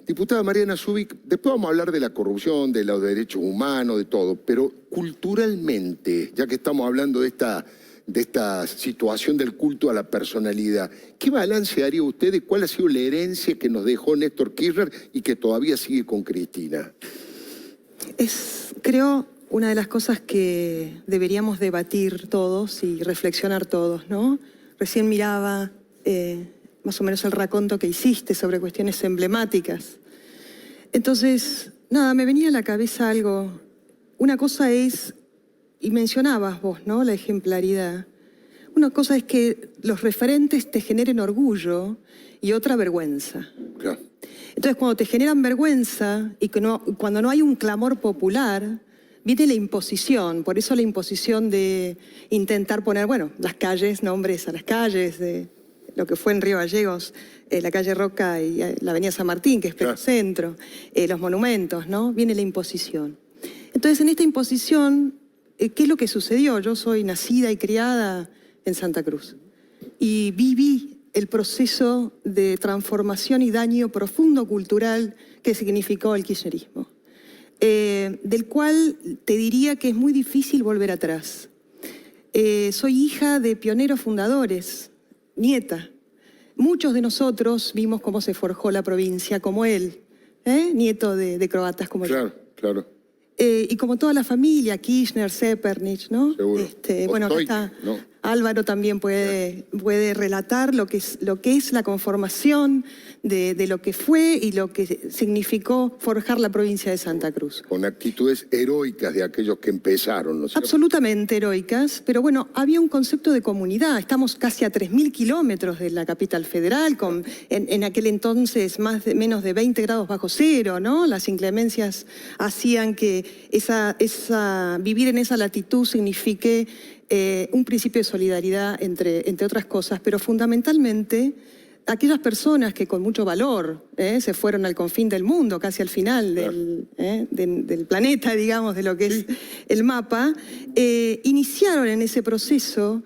Diputada Mariana Zubik, después vamos a hablar de la corrupción, de los derechos humanos, de todo, pero culturalmente, ya que estamos hablando de esta situación del culto a la personalidad, ¿qué balance haría usted de cuál ha sido la herencia que nos dejó Néstor Kirchner y que todavía sigue con Cristina? Es, creo, una de las cosas que deberíamos debatir todos y reflexionar todos, ¿no? Recién miraba más o menos el raconto que hiciste sobre cuestiones emblemáticas. Entonces, nada, me venía a la cabeza algo. Una cosa es, y mencionabas vos, ¿no?, la ejemplaridad. Una cosa es que los referentes te generen orgullo y otra vergüenza. Claro. Entonces, cuando te generan vergüenza y cuando no hay un clamor popular, viene la imposición. Por eso la imposición de intentar poner, bueno, las calles, nombres a las calles, de lo que fue en Río Gallegos, la calle Roca y la avenida San Martín, que es pleno centro, los monumentos, ¿no? Viene la imposición. Entonces, en esta imposición, ¿qué es lo que sucedió? Yo soy nacida y criada en Santa Cruz y viví el proceso de transformación y daño profundo cultural que significó el kirchnerismo, del cual te diría que es muy difícil volver atrás. Soy hija de pioneros fundadores, nieta. Muchos de nosotros vimos cómo se forjó la provincia, como él, nieto de croatas como yo. Claro, claro. Y como toda la familia, Kirchner, Zeppernich, ¿no? Seguro. Bueno, acá Ostoy, está ¿no? Álvaro también puede relatar lo que es la conformación de lo que fue y lo que significó forjar la provincia de Santa Cruz. Con actitudes heroicas de aquellos que empezaron, ¿no es cierto? Absolutamente heroicas, pero bueno, había un concepto de comunidad. Estamos casi a 3.000 kilómetros de la capital federal, con en aquel entonces menos de 20 grados bajo cero, ¿no? Las inclemencias hacían que vivir en esa latitud signifique un principio de solidaridad entre otras cosas, pero fundamentalmente aquellas personas que con mucho valor se fueron al confín del mundo, casi al final del planeta, digamos, de lo que es el mapa, iniciaron en ese proceso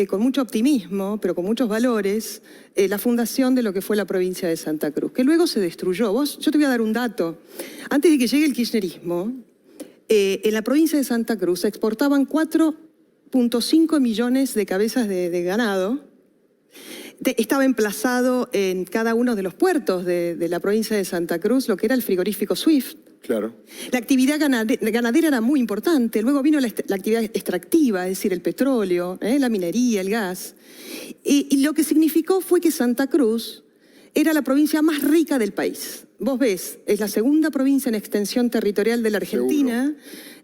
con mucho optimismo, pero con muchos valores, la fundación de lo que fue la provincia de Santa Cruz, que luego se destruyó. Yo te voy a dar un dato. Antes de que llegue el kirchnerismo, en la provincia de Santa Cruz se exportaban 4.5 millones de cabezas de ganado. Estaba emplazado en cada uno de los puertos de la provincia de Santa Cruz lo que era el frigorífico Swift. Claro. La actividad ganadera era muy importante. Luego vino la actividad extractiva, es decir, el petróleo, la minería, el gas. Y lo que significó fue que Santa Cruz era la provincia más rica del país. Vos ves, es la segunda provincia en extensión territorial de la Argentina.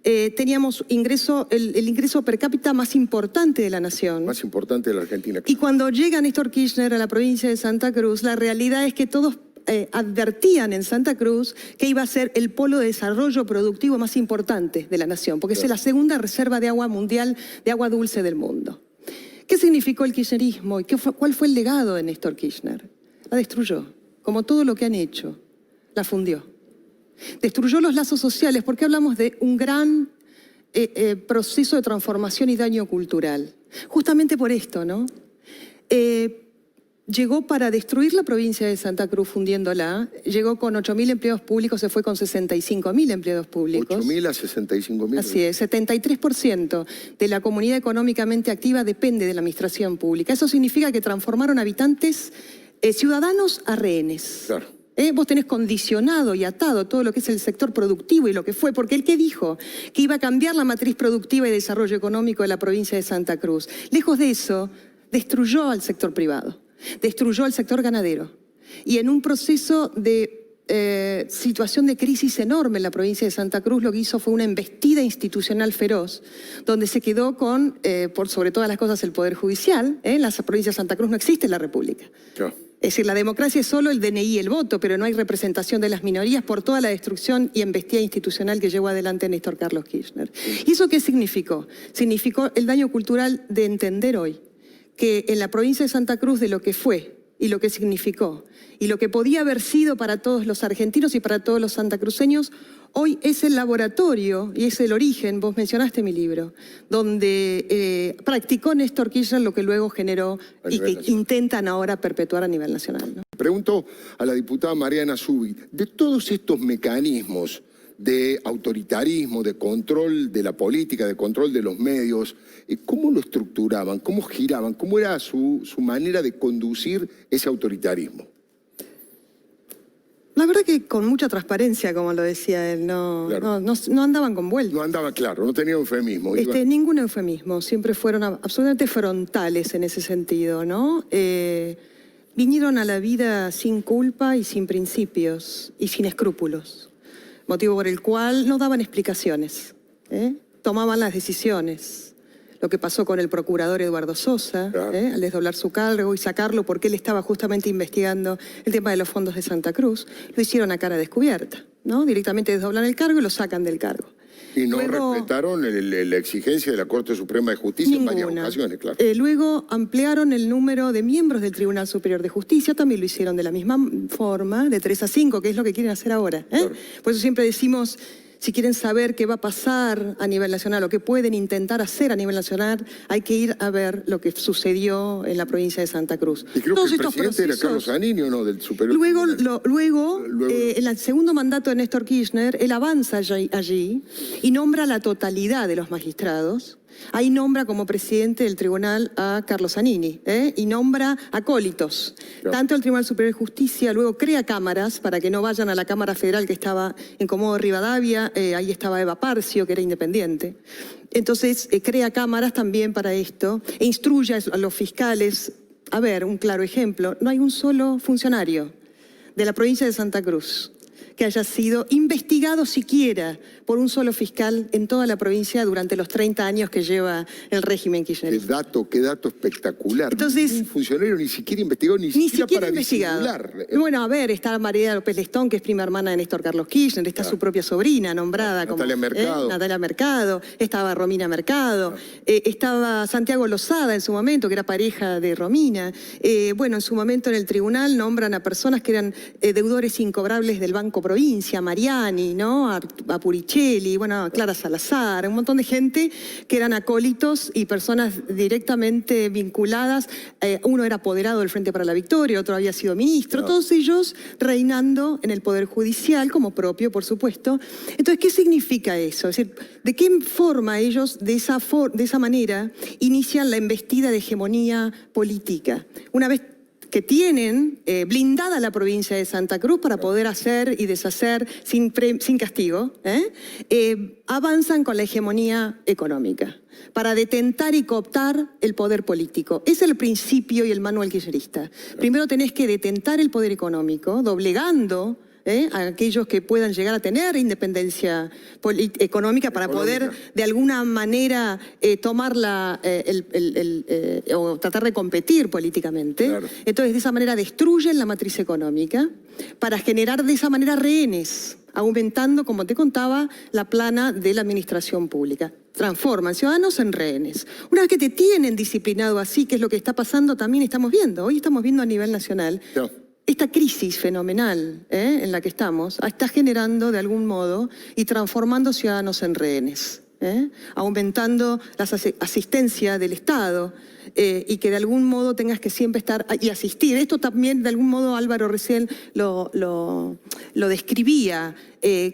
Teníamos el ingreso per cápita más importante de la nación. Más importante de la Argentina. Y cuando llega Néstor Kirchner a la provincia de Santa Cruz, la realidad es que todos advertían en Santa Cruz que iba a ser el polo de desarrollo productivo más importante de la nación, porque es la segunda reserva de agua mundial, de agua dulce del mundo. ¿Qué significó el kirchnerismo y cuál fue el legado de Néstor Kirchner? La destruyó, como todo lo que han hecho, la fundió. Destruyó los lazos sociales, porque hablamos de un gran proceso de transformación y daño cultural. Justamente por esto, ¿no? Llegó para destruir la provincia de Santa Cruz fundiéndola, llegó con 8.000 empleados públicos, se fue con 65.000 empleados públicos. 8.000 a 65.000. Así es, 73% de la comunidad económicamente activa depende de la administración pública. Eso significa que transformaron habitantes, ciudadanos a rehenes. Claro. Vos tenés condicionado y atado todo lo que es el sector productivo y lo que fue, porque el que dijo que iba a cambiar la matriz productiva y desarrollo económico de la provincia de Santa Cruz, lejos de eso, destruyó al sector privado, destruyó al sector ganadero. Y en un proceso de situación de crisis enorme en la provincia de Santa Cruz, lo que hizo fue una embestida institucional feroz, donde se quedó con, por sobre todas las cosas, el Poder Judicial. En la provincia de Santa Cruz no existe la República. Claro. Es decir, la democracia es solo el DNI y el voto, pero no hay representación de las minorías por toda la destrucción y embestida institucional que llevó adelante Néstor Carlos Kirchner. ¿Y eso qué significó? Significó el daño cultural de entender hoy que en la provincia de Santa Cruz, de lo que fue y lo que significó y lo que podía haber sido para todos los argentinos y para todos los santacruceños, hoy es el laboratorio y es el origen, vos mencionaste mi libro, donde practicó Néstor Kirchner lo que luego generó y que intentan ahora perpetuar a nivel nacional, ¿no? pregunto a la diputada Mariana Zubik, de todos estos mecanismos de autoritarismo, de control de la política, de control de los medios, ¿cómo lo estructuraban? ¿Cómo giraban? ¿Cómo era su manera de conducir ese autoritarismo? La verdad que con mucha transparencia, como lo decía él, Claro. no andaban con vueltas. No andaba claro, no tenía eufemismo. Ningún eufemismo, siempre fueron absolutamente frontales en ese sentido, ¿no? Vinieron a la vida sin culpa y sin principios y sin escrúpulos, motivo por el cual no daban explicaciones, tomaban las decisiones. Lo que pasó con el procurador Eduardo Sosa, Claro. Al desdoblar su cargo y sacarlo porque él estaba justamente investigando el tema de los fondos de Santa Cruz, lo hicieron a cara descubierta, ¿no? Directamente desdoblan el cargo y lo sacan del cargo. Y no Luego, respetaron la exigencia de la Corte Suprema de Justicia en varias ocasiones, claro. Luego ampliaron el número de miembros del Tribunal Superior de Justicia, también lo hicieron de la misma forma, de 3 a 5, que es lo que quieren hacer ahora. Claro. Por eso siempre decimos, si quieren saber qué va a pasar a nivel nacional o qué pueden intentar hacer a nivel nacional, hay que ir a ver lo que sucedió en la provincia de Santa Cruz. Y creo que el presidente era Carlos Zanini, ¿o no? Del Superior Tribunal. Luego, en el segundo mandato de Néstor Kirchner, él avanza allí y nombra la totalidad de los magistrados. Ahí nombra como presidente del tribunal a Carlos Zanini, y nombra acólitos. Claro. Tanto el Tribunal Superior de Justicia luego crea cámaras para que no vayan a la Cámara Federal que estaba en Comodoro Rivadavia, ahí estaba Eva Parcio, que era independiente. Entonces crea cámaras también para esto e instruye a los fiscales. A ver, un claro ejemplo, no hay un solo funcionario de la provincia de Santa Cruz que haya sido investigado siquiera por un solo fiscal en toda la provincia durante los 30 años que lleva el régimen kirchnerista. Qué dato espectacular. Entonces, un funcionario ni siquiera investigó, ni siquiera para investigado. disimular. Bueno, a ver, está María López Lestón, que es prima hermana de Néstor Carlos Kirchner, está su propia sobrina nombrada Natalia como Mercado. Natalia Mercado, estaba Romina Mercado, estaba Santiago Lozada en su momento, que era pareja de Romina. Bueno, en su momento en el tribunal nombran a personas que eran deudores incobrables del Banco Provincia, Mariani, ¿no? A Purichelli, bueno, a Clara Salazar, un montón de gente que eran acólitos y personas directamente vinculadas. Uno era apoderado del Frente para la Victoria, otro había sido ministro, todos ellos reinando en el Poder Judicial como propio, por supuesto. Entonces, ¿qué significa eso? Es decir, ¿de qué forma ellos, de esa manera, inician la embestida de hegemonía política? Una vez que tienen blindada la provincia de Santa Cruz para poder hacer y deshacer sin castigo, avanzan con la hegemonía económica para detentar y cooptar el poder político. Es el principio y el manual kirchnerista. Primero tenés que detentar el poder económico, doblegando a aquellos que puedan llegar a tener independencia económica para poder de alguna manera tomarla o tratar de competir políticamente. Claro. Entonces de esa manera destruyen la matriz económica para generar de esa manera rehenes, aumentando, como te contaba, la plana de la administración pública. Transforman ciudadanos en rehenes. Una vez que te tienen disciplinado así, que es lo que está pasando, también estamos viendo. Hoy estamos viendo a nivel nacional. No. Esta crisis fenomenal en la que estamos está generando de algún modo y transformando ciudadanos en rehenes, aumentando la asistencia del Estado y que de algún modo tengas que siempre estar y asistir. Esto también de algún modo Álvaro recién lo describía,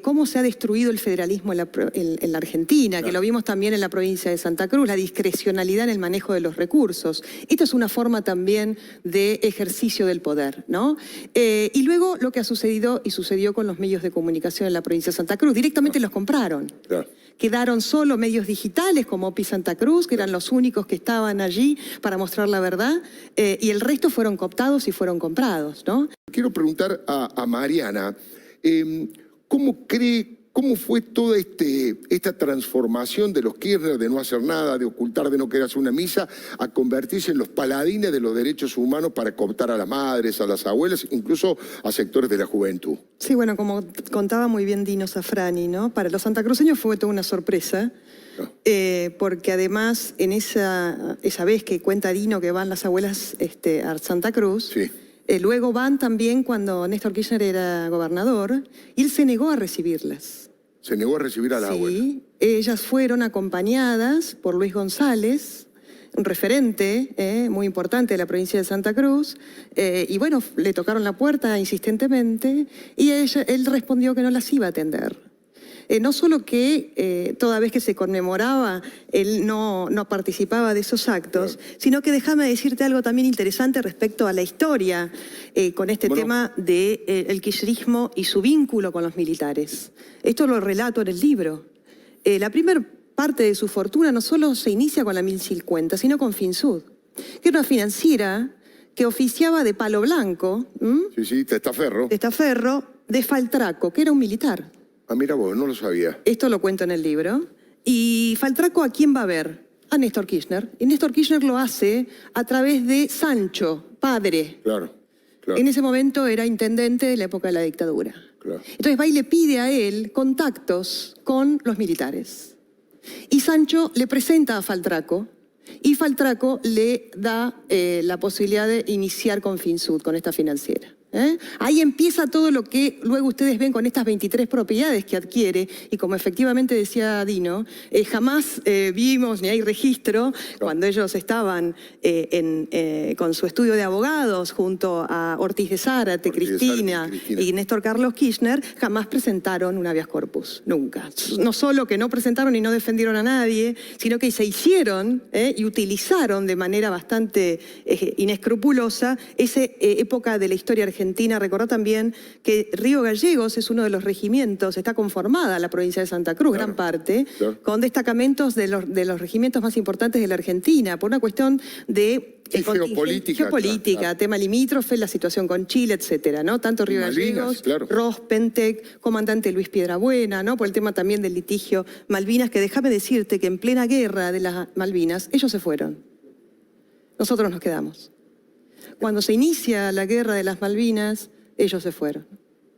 cómo se ha destruido el federalismo en la Argentina, que lo vimos también en la provincia de Santa Cruz, la discrecionalidad en el manejo de los recursos. Esto es una forma también de ejercicio del poder, ¿no? Y luego lo que ha sucedido y sucedió con los medios de comunicación en la provincia de Santa Cruz, directamente los compraron. Claro. Quedaron solo medios digitales como OPI Santa Cruz, que eran los únicos que estaban allí para mostrar la verdad, y el resto fueron cooptados y fueron comprados, ¿no? Quiero preguntar a Mariana, ¿cómo fue toda esta transformación de los Kirchner, de no hacer nada, de ocultar, de no querer hacer una misa, a convertirse en los paladines de los derechos humanos para cooptar a las madres, a las abuelas, incluso a sectores de la juventud? Sí, bueno, como contaba muy bien Dino Safrani, ¿no? Para los santacruceños fue toda una sorpresa, porque además en esa vez que cuenta Dino que van las abuelas a Santa Cruz, Sí. Luego van también cuando Néstor Kirchner era gobernador y él se negó a recibirlas. Se negó a recibir a la abuela. Sí, ellas fueron acompañadas por Luis González, un referente muy importante de la provincia de Santa Cruz, y bueno, le tocaron la puerta insistentemente y él respondió que no las iba a atender. No solo que toda vez que se conmemoraba él no participaba de esos actos, sino que déjame decirte algo también interesante respecto a la historia con este tema del kirchnerismo y su vínculo con los militares. Esto lo relato en el libro. La primera parte de su fortuna no solo se inicia con la 1050, sino con Finsud, que era una financiera que oficiaba de Palo Blanco, Sí, Testaferro. de Faltraco, que era un militar. Ah, mira vos, no lo sabía. Esto lo cuento en el libro. Y Faltraco, ¿a quién va a ver? A Néstor Kirchner. Y Néstor Kirchner lo hace a través de Sancho, padre. Claro. En ese momento era intendente de la época de la dictadura. Claro. Entonces va y le pide a él contactos con los militares. Y Sancho le presenta a Faltraco y Faltraco le da la posibilidad de iniciar con Finsud, con esta financiera. Ahí empieza todo lo que luego ustedes ven con estas 23 propiedades que adquiere, y como efectivamente decía Dino, jamás vimos ni hay registro cuando ellos estaban con su estudio de abogados junto a Ortiz de Zárate, Cristina y Néstor Carlos Kirchner, jamás presentaron un habeas corpus, nunca. No solo que no presentaron y no defendieron a nadie, sino que se hicieron y utilizaron de manera bastante inescrupulosa esa época de la historia argentina. Recordá también que Río Gallegos es uno de los regimientos, está conformada la provincia de Santa Cruz, gran parte, con destacamentos de los regimientos más importantes de la Argentina, por una cuestión de geopolítica, tema limítrofe, la situación con Chile, etcétera, ¿no? Tanto Río Gallegos, Ros, Pentec, comandante Luis Piedrabuena, ¿no? Por el tema también del litigio Malvinas, que déjame decirte que en plena guerra de las Malvinas, ellos se fueron. Nosotros nos quedamos. Cuando se inicia la guerra de las Malvinas, ellos se fueron.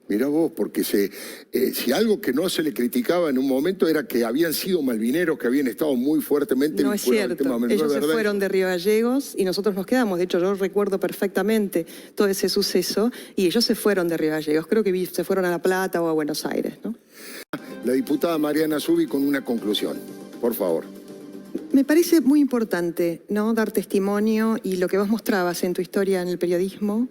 Mirá vos, porque si algo que no se le criticaba en un momento era que habían sido malvineros, que habían estado muy fuertemente vinculados al tema malvinero. Ellos se fueron de Río Gallegos y nosotros nos quedamos. De hecho, yo recuerdo perfectamente todo ese suceso y ellos se fueron de Río Gallegos. Creo que se fueron a La Plata o a Buenos Aires, ¿no? La diputada Mariana Zubi con una conclusión, por favor. Me parece muy importante, ¿no?, dar testimonio y lo que vos mostrabas en tu historia en el periodismo,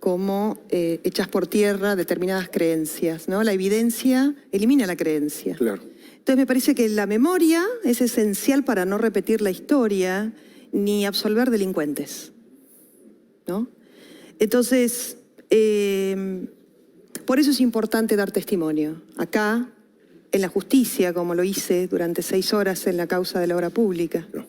cómo echas por tierra determinadas creencias, ¿no? La evidencia elimina la creencia. Claro. Entonces me parece que la memoria es esencial para no repetir la historia ni absolver delincuentes, ¿no? Entonces, por eso es importante dar testimonio. Acá, en la justicia, como lo hice durante 6 horas en la causa de la obra pública. No.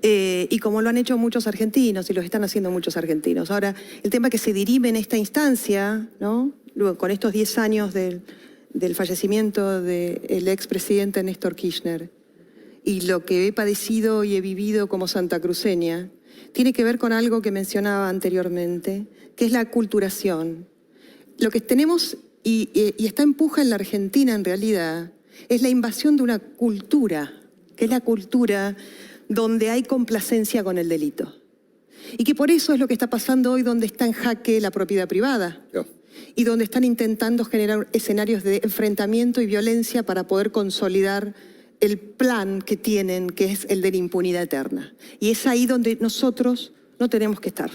Y como lo han hecho muchos argentinos, y lo están haciendo muchos argentinos. Ahora, el tema que se dirime en esta instancia, ¿no?, luego, con estos 10 años del fallecimiento del expresidente Néstor Kirchner, y lo que he padecido y he vivido como santacruceña, tiene que ver con algo que mencionaba anteriormente, que es la aculturación. Lo que tenemos y está en puja en la Argentina en realidad es la invasión de una cultura, que es la cultura donde hay complacencia con el delito. Y que por eso es lo que está pasando hoy, donde está en jaque la propiedad privada. Y donde están intentando generar escenarios de enfrentamiento y violencia para poder consolidar el plan que tienen, que es el de la impunidad eterna. Y es ahí donde nosotros no tenemos que estar.